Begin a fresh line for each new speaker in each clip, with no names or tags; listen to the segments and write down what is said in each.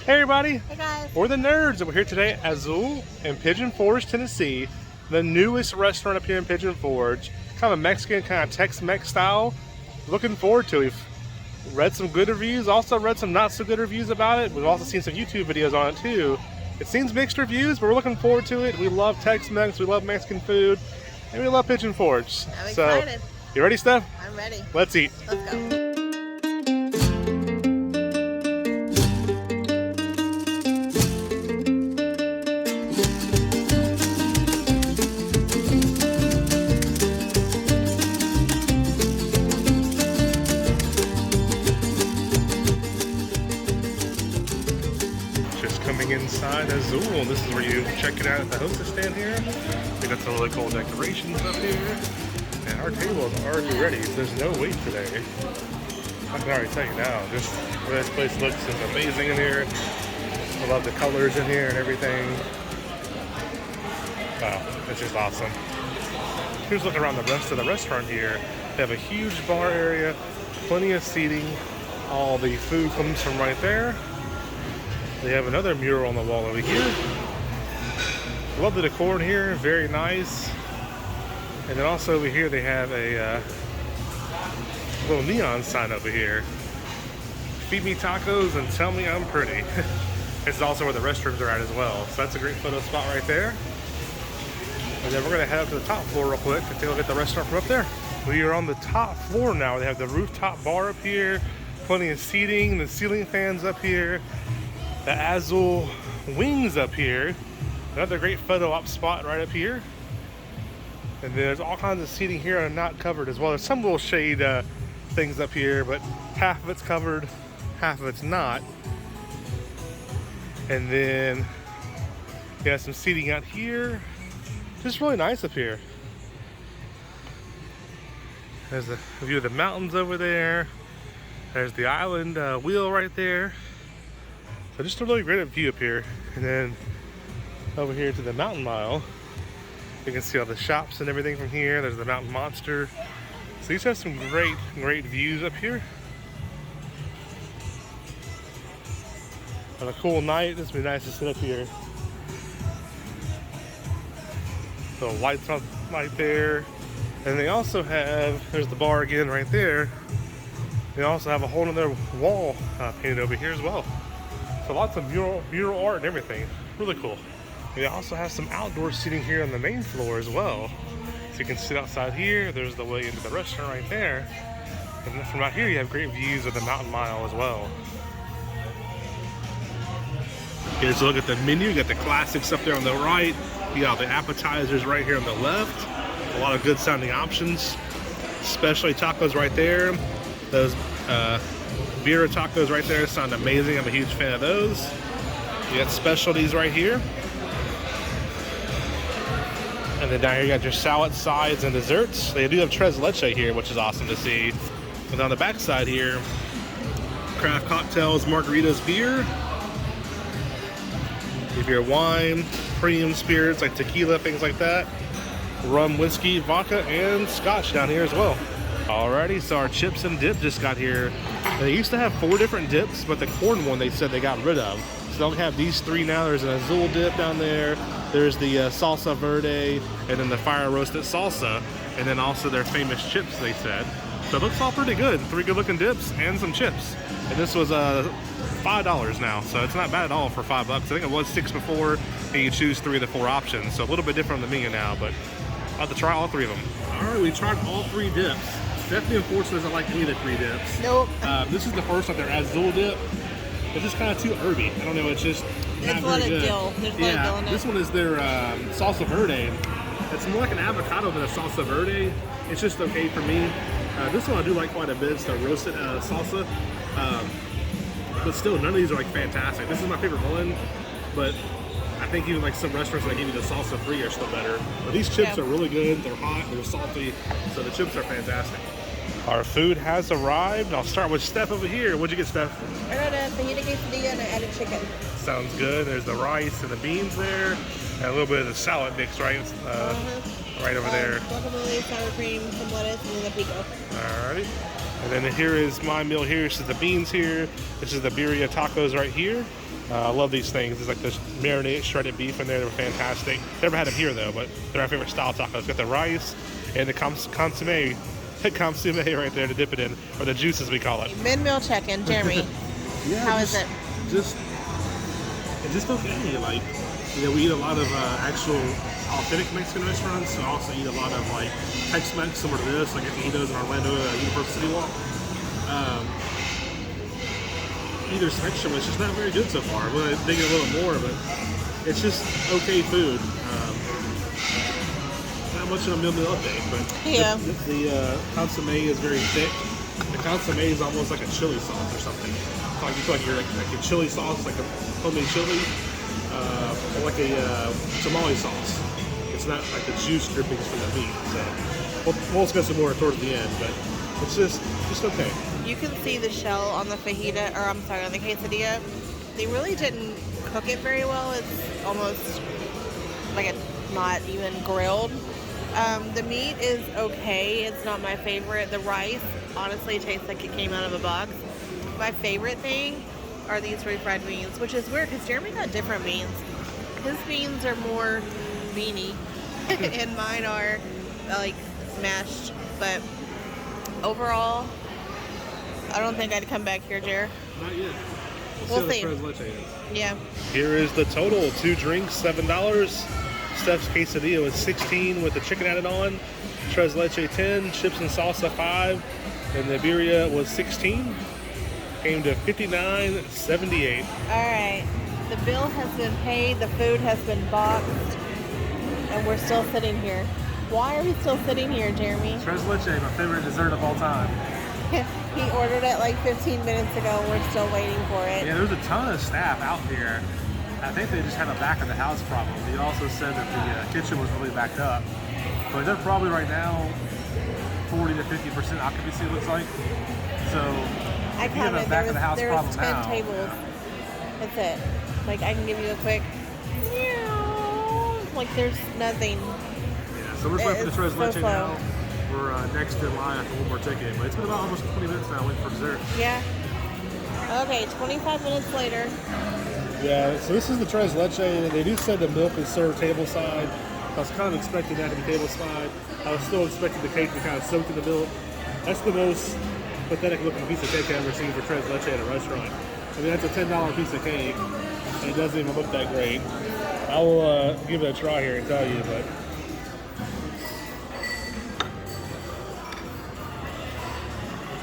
Hey everybody!
Hey guys!
We're the nerds, and we're here today at Azul in Pigeon Forge, Tennessee. The newest restaurant up here in Pigeon Forge. Kind of a Mexican, kind of Tex-Mex style. Looking forward to it. We've read some good reviews, also read some not so good reviews about it. We've also seen some YouTube videos on it too. It seems mixed reviews, but we're looking forward to it. We love Tex-Mex, we love Mexican food, and we love Pigeon Forge.
I'm excited.
You ready, Steph?
I'm ready.
Let's eat.
Let's go.
Coming inside Azul, this is where you check it out at the hostess stand here. We got some really cool decorations up here, and our table is already ready. There's no wait today. I can already tell you now, just this place looks amazing in here. I love the colors in here and everything. Wow, it's just awesome. Here's a look around the rest of the restaurant here. They have a huge bar area, plenty of seating. All the food comes from right there. They have another mural on the wall over here. Love the decor in here, very nice. And then also over here they have a little neon sign over here. Feed me tacos and tell me I'm pretty. It's also where the restrooms are at as well. So that's a great photo spot right there. And then we're gonna head up to the top floor real quick to take a look at the restaurant from up there. We are on the top floor now. They have the rooftop bar up here, plenty of seating, the ceiling fans up here. The Azul wings up here. Another great photo op spot right up here. And there's all kinds of seating here and not covered as well. There's some little shade things up here, but half of it's covered, half of it's not. And then you have some seating out here. Just really nice up here. There's a view of the mountains over there. There's the island wheel right there. So just a really great view up here. And then over here to the mountain mile, you can see all the shops and everything from here. There's the mountain monster. So these have some great views up here. On a cool night, this would be nice to sit up here. So lights on right there. And they also have, there's the bar again right there. They also have a whole other wall painted over here as well. So lots of mural art and everything. Really cool. They also have some outdoor seating here on the main floor as well. So you can sit outside here. There's the way into the restaurant right there. And then from out here you have great views of the mountain mile as well. Here's a look at the menu. You got the classics up there on the right. You got the appetizers right here on the left. A lot of good sounding options. Specialty tacos right there. Those Beer tacos right there sound amazing. I'm a huge fan of those. You got specialties right here. And then down here you got your salad, sides, and desserts. They do have tres leche here, which is awesome to see. And on the back side here, craft cocktails, margaritas, beer. You have your wine, premium spirits like tequila, things like that. Rum, whiskey, vodka, and scotch down here as well. Alrighty, so our chips and dip just got here. They used to have 4 different dips, but the corn one they said they got rid of. So they'll have these 3 now. There's an Azul dip down there. There's the salsa verde, and then the fire roasted salsa, and then also their famous chips, they said. So it looks all pretty good. 3 good looking dips and some chips. And this was $5 now, so it's not bad at all for $5. I think it was $6 before, and you choose 3 of the 4 options. So a little bit different on the menu now, but I'll have to try all 3 of them. All right, we tried all 3 dips. Stephanie, unfortunately, doesn't like any of the 3 dips.
Nope.
This is the first of their Azul dip. It's just kind of too herby. I don't know, it's just not very good.
Dill. There's a lot of dill in it.
This one is their salsa verde. It's more like an avocado than a salsa verde. It's just okay for me. This one I do like quite a bit. It's the roasted salsa. But still, none of these are like fantastic. This is my favorite one, but I think even like some restaurants that give you the salsa free are still better. But these chips are really good. They're hot, they're salty, so the chips are fantastic. Our food has arrived. I'll start with Steph over here. What'd you get, Steph?
I got a fajita quesadilla and I added chicken.
Sounds good. There's the rice and the beans there, and a little bit of the salad mix, right? Right over there.
Guacamole, sour cream, some lettuce, and then a pico.
Alrighty. And then here is my meal here. This is the beans here. This is the birria tacos right here. I love these things. There's like this marinated shredded beef in there. They were fantastic. Never had them here though, but they're my favorite style tacos. Got the rice and the consomme right there to dip it in, or the juice as we call it.
Mid-meal check-in, Jeremy.
Yeah,
How is it?
Just okay. Like, we eat a lot of actual authentic Mexican restaurants. So I also eat a lot of like Tex-Mex, similar to this, like Antojitos in Orlando, Universal City Walk. Either spectrum, it's just not very good so far. I'm gonna dig it a little more, but it's just okay food. Not much of a meal update, but
Yeah.
the consomme is very thick. The consomme is almost like a chili sauce or something. It's like you feel like you're like a chili sauce, like a homemade chili, or like a tamale sauce. It's not like the juice drippings from the meat. So we'll discuss it more towards the end, but it's just okay.
You can see the shell on the fajita, or I'm sorry, on the quesadilla. They really didn't cook it very well. It's almost like it's not even grilled. The meat is okay. It's not my favorite. The rice honestly tastes like it came out of a box. My favorite thing are these refried beans, which is weird because Jeremy got different beans. His beans are more beany, and mine are like mashed. But overall, I don't think I'd come back here, Jer.
Not yet.
We'll see.
Tres leche is.
Yeah.
Here is the total: 2 drinks, $7. Steph's quesadilla was $16 with the chicken added on. Tres leche 10, chips and salsa 5, and the birria was $16. Came to $59.78.
All right. The bill has been paid. The food has been boxed, and we're still sitting here. Why are we still sitting here, Jeremy?
Tres leche, my favorite dessert of all time.
He ordered it like 15 minutes ago, and we're still waiting for it.
Yeah, there's a ton of staff out here. I think they just had a back of the house problem. He also said that the kitchen was really backed up. But they're probably right now 40 to 50% occupancy, it looks like. So
I
if you have a
counted.
back of the house
There
problem
was 10
now,
tables. That's it. Like, I can give you a quick meow. Like, there's nothing.
yeah, so we're just waiting for the Tres
It's
leche
so
now. We're next in line for one more ticket. But it's been about almost 20 minutes now waiting for dessert.
Yeah. Okay, 25 minutes later.
Yeah, so this is the tres leche. They do say the milk is served table side. I was kind of expecting that to be table side. I was still expecting the cake to kind of soak in the milk. That's the most pathetic looking piece of cake I've ever seen for tres leche at a restaurant. I mean, that's a $10 piece of cake, and it doesn't even look that great. I will give it a try here and tell you, but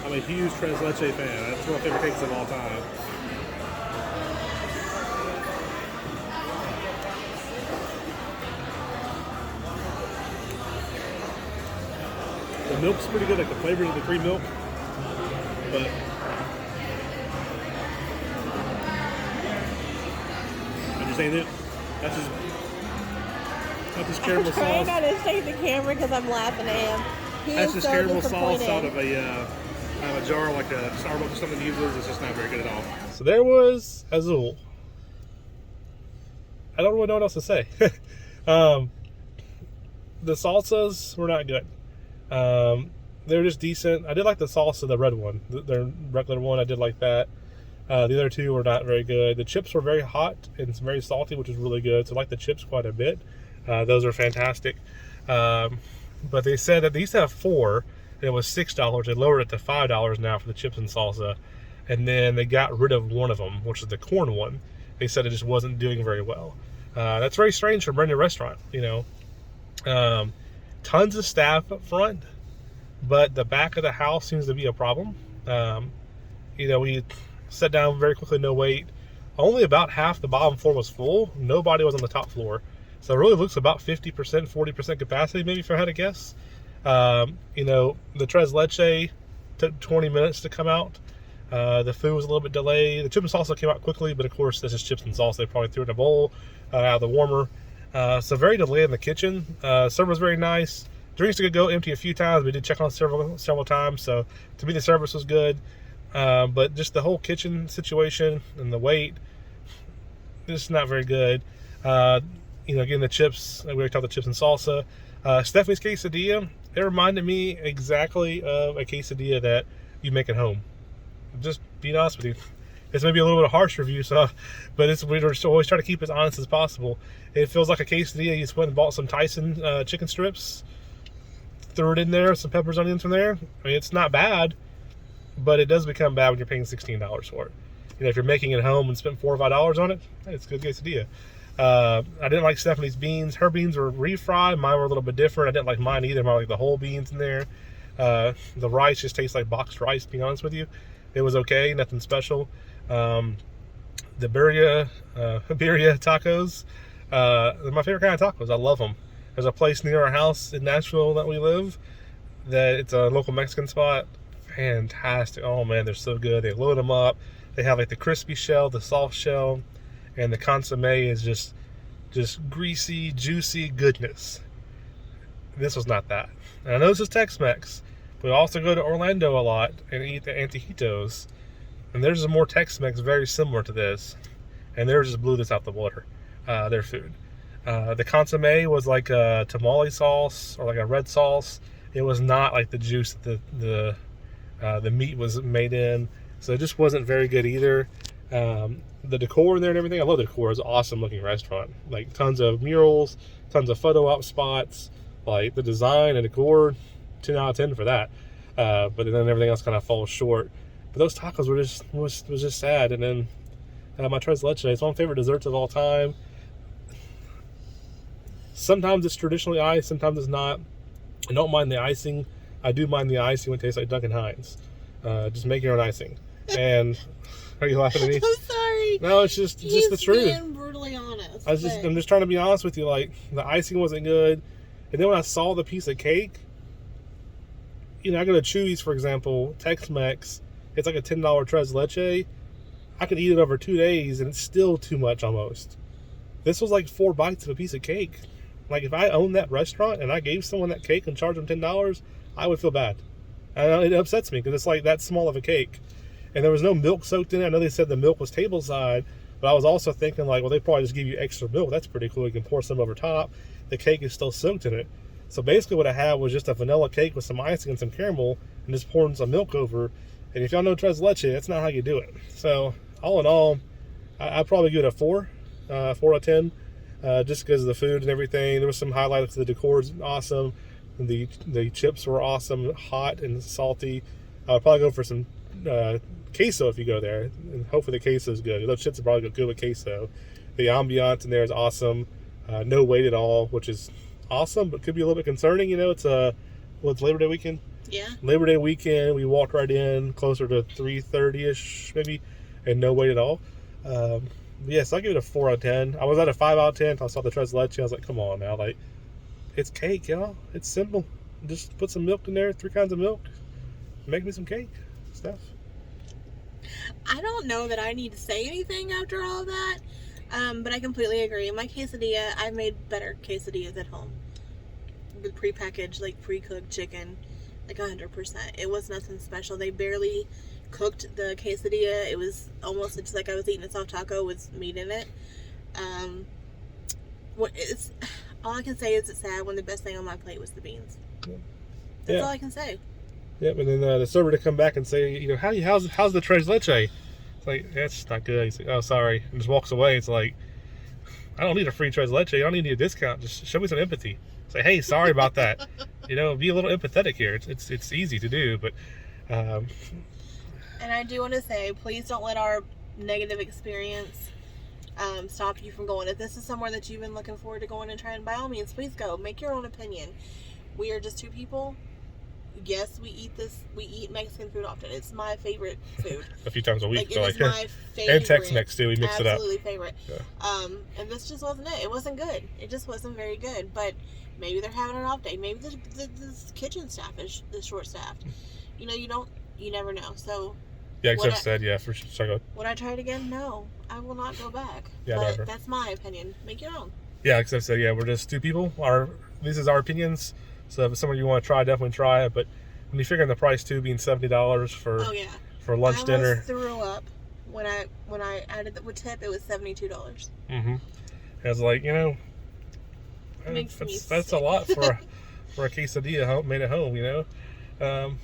I'm a huge tres leche fan. That's one of my favorite cakes of all time. The milk's pretty good, like the flavors of the cream milk, but I'm just saying that that's just caramel
I'm trying
sauce.
not to shake the camera because I'm laughing at him. He
That's
is
just
so
caramel sauce
disappointed.
out of a jar like a Starbucks or something uses. It's just not very good at all. So there was Azul. I don't really know what else to say. The salsas were not good. They were just decent. I did like the salsa, the red one, the regular one. I did like that. The other two were not very good. The chips were very hot and very salty, which is really good. So I like the chips quite a bit. Those are fantastic. But they said that they used to have 4, and it was $6. They lowered it to $5 now for the chips and salsa. And then they got rid of one of them, which is the corn one. They said it just wasn't doing very well. That's very strange for a brand new restaurant, you know. Tons of staff up front, but the back of the house seems to be a problem. You know, we sat down very quickly, no wait. Only about half the bottom floor was full. Nobody was on the top floor. So it really looks about 50%, 40% capacity, maybe if I had to guess. You know, the tres leche took 20 minutes to come out. The food was a little bit delayed. The chips and salsa came out quickly, but of course, this is chips and salsa. They probably threw it in a bowl out of the warmer. So very delayed in the kitchen. Server was very nice. Drinks did go empty a few times. We did check on several times. So to me, the service was good. But just the whole kitchen situation and the wait, just not very good. You know, again, the chips, we already talked about the chips and salsa. Stephanie's quesadilla, it reminded me exactly of a quesadilla that you make at home. Just being honest with you. It's maybe a little bit of harsh review, so, but we're always trying to keep as honest as possible. It feels like a quesadilla. You just went and bought some Tyson chicken strips, threw it in there, some peppers, onions from there. I mean, it's not bad, but it does become bad when you're paying $16 for it. You know, if you're making it home and spent $4 or $5 on it, it's a good quesadilla. I didn't like Stephanie's beans. Her beans were refried. Mine were a little bit different. I didn't like mine either. Mine like the whole beans in there. The rice just tastes like boxed rice, to be honest with you. It was okay, nothing special. The birria tacos, they're my favorite kind of tacos. I love them. There's a place near our house in Nashville that we live that it's a local Mexican spot. Fantastic. Oh man, they're so good. They load them up. They have like the crispy shell, the soft shell, and the consomme is just greasy, juicy goodness. This was not that. And I know this is Tex-Mex. We also go to Orlando a lot and eat the Antojitos. And theirs is more Tex-Mex, very similar to this. And theirs just blew this out the water, their food. The consomme was like a tamale sauce or like a red sauce. It was not like the juice that the meat was made in. So it just wasn't very good either. The decor in there and everything, I love the decor. It's an awesome looking restaurant. Like tons of murals, tons of photo op spots. Like the design and decor, 10 out of 10 for that. But then everything else kind of falls short. But those tacos were was just sad. And then my tres leche, it's one of my favorite desserts of all time. Sometimes it's traditionally iced, sometimes it's not. I don't mind the icing. I do mind the icing when it tastes like Duncan Hines. Just make your own icing. And are you laughing at me?
I'm sorry.
No, it's just the truth.
Being brutally honest.
I'm just trying to be honest with you. Like the icing wasn't good, and then when I saw the piece of cake, you know, I go to Chuy's, for example, Tex-Mex. It's like a $10 tres leche. I could eat it over 2 days, and it's still too much almost. This was like 4 bites of a piece of cake. Like if I owned that restaurant and I gave someone that cake and charged them $10, I would feel bad. And it upsets me because it's like that small of a cake. And there was no milk soaked in it. I know they said the milk was table side, but I was also thinking like, well, they probably just give you extra milk. That's pretty cool. You can pour some over top. The cake is still soaked in it. So basically what I had was just a vanilla cake with some icing and some caramel and just pouring some milk over. And if y'all know tres leche, that's not how you do it. So all in all, I'd probably give it a 4 out of 10, just because of the food and everything. There was some highlights. The decor's awesome. The chips were awesome, hot and salty. I would probably go for some queso if you go there, and hopefully the queso is good. Those chips are probably good with queso. The ambiance in there is awesome. No wait at all, which is awesome, but could be a little bit concerning. You know, it's Labor Day weekend.
Yeah.
Labor Day weekend, we walked right in, closer to 3:30ish maybe, and no wait at all. Yes, I'll give it a 4 out of 10. I was at a 5 out of 10 until I saw the tres leche. I was like, come on now, like, it's cake, y'all. It's simple. Just put some milk in there, 3 kinds of milk. Make me some cake, Steph.
I don't know that I need to say anything after all of that, but I completely agree. My quesadilla, I've made better quesadillas at home. With prepackaged, like pre-cooked chicken, like 100%. It was nothing special. They barely cooked the quesadilla. It was almost just like I was eating a soft taco with meat in it. All I can say is it's sad when the best thing on my plate was the beans. That's all I can say.
Yep, and then the server to come back and say, you know, how's the tres leche? It's like, that's not good. He's like, oh, sorry, and just walks away. It's like, I don't need a free tres leche. I don't need a discount. Just show me some empathy. Say, hey, sorry about that. You know, be a little empathetic here. It's easy to do, but.
And I do want to say, please don't let our negative experience stop you from going. If this is somewhere that you've been looking forward to going and trying, by all means, please go. Make your own opinion. We are just 2 people. Yes, we eat Mexican food often. It's my favorite food.
A few times a week.
Like, it is my favorite.
And Tex-Mex too. We mix it up.
Absolutely favorite.
Yeah.
And this just wasn't it. It wasn't good. It just wasn't very good. But maybe they're having an off day. Maybe the kitchen staff is short-staffed. You know, you never know. So.
Yeah, except said, yeah, for sure. Sorry, go ahead.
Would I try it again? No. I will not go back.
Yeah,
but
never.
That's my opinion. Make your own.
Yeah, except said, yeah, we're just 2 people. This is our opinions. So if it's something you want to try, definitely try it. But when you figure in the price too, being $70 for lunch, dinner.
I threw up when I added with tip. It was $72.
Mm-hmm. I was like, you know, that's a lot for a quesadilla made at home. You know.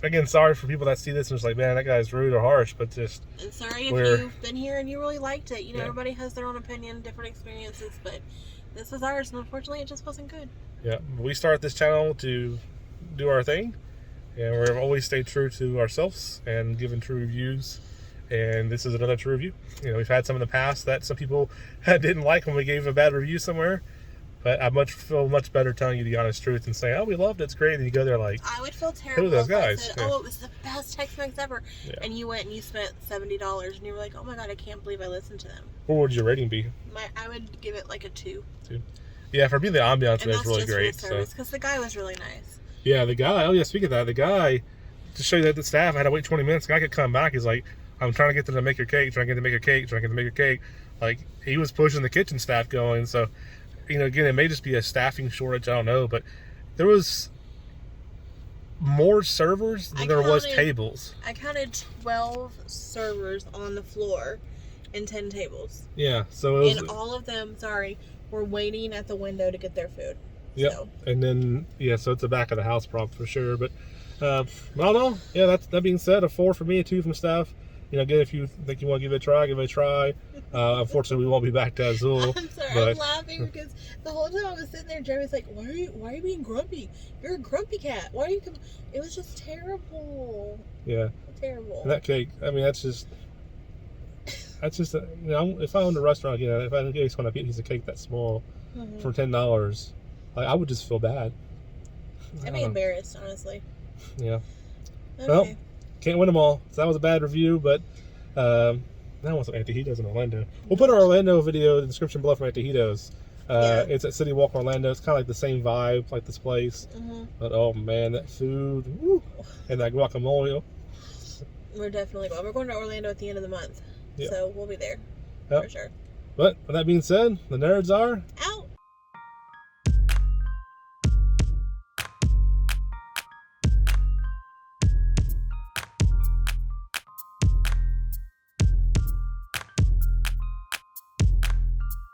again, sorry for people that see this and it's like, man, that guy's rude or harsh, but just
And sorry if
we're-
you've been here and you really liked it. You know,
Yeah.
everybody has their own opinion, different experiences, but this was ours, and unfortunately, it just wasn't good.
yeah, we started this channel to do our thing, and we've always stayed true to ourselves and given true reviews. And this is another true review. You know, we've had some in the past that some people didn't like when we gave a bad review somewhere, but I feel much better telling you the honest truth and saying, "Oh, we loved it, it's great," and you go there like,
I would feel terrible
those
if I
guys?
said,
Yeah.
"Oh, it was the best Tex-Mex ever,"
Yeah.
and you went and you spent $70, and you were like, "Oh my god, I can't believe I listened to them."
what would your rating be?
I would give it like a 2.
Yeah, for me, the ambiance
And
was
that's
really
just
great.
for the
So
service, because the guy was really nice.
yeah, the guy. Oh yeah, speaking of that, the guy, to show you that the staff, I had to wait 20 minutes. The guy could come back. He's like, "I'm trying to get them to make your cake. Trying to get them to make your cake. Trying to get them to make your cake." Like he was pushing the kitchen staff going. So, you know, again, it may just be a staffing shortage. I don't know, but there was more servers than there was tables.
I counted 12 servers on the floor and 10 tables.
Yeah, so it was.
And all of them, were waiting at the window to get their food.
Yep.
So.
And then so it's a back of the house problem for sure. But I don't know. Yeah, that being said, a 4 for me, a 2 from staff. You know, again, if you think you want to give it a try, give it a try. Unfortunately, we won't be back to Azul.
I'm sorry,
but...
I'm laughing because the whole time I was sitting there, Jeremy's like, why are you being grumpy? You're a grumpy cat. Why are you... It was just terrible.
Yeah.
Terrible.
And that cake, I mean, that's just, you know, if I owned a restaurant again, if I had a case when I get a piece of cake that small for $10, like, I would just feel bad.
I'd be embarrassed, honestly.
Yeah.
Okay.
Well, can't win them all. So that was a bad review, but I want some Antojitos in Orlando. We'll put our Orlando video in the description below for Antojitos. It's at City Walk Orlando. It's kind of like the same vibe, like this place. But oh man, that food, woo, and that guacamole.
We're definitely going. We're going to Orlando at the end of the month.
Yeah.
So we'll be there
Yep.
for sure.
But with that being said, the nerds are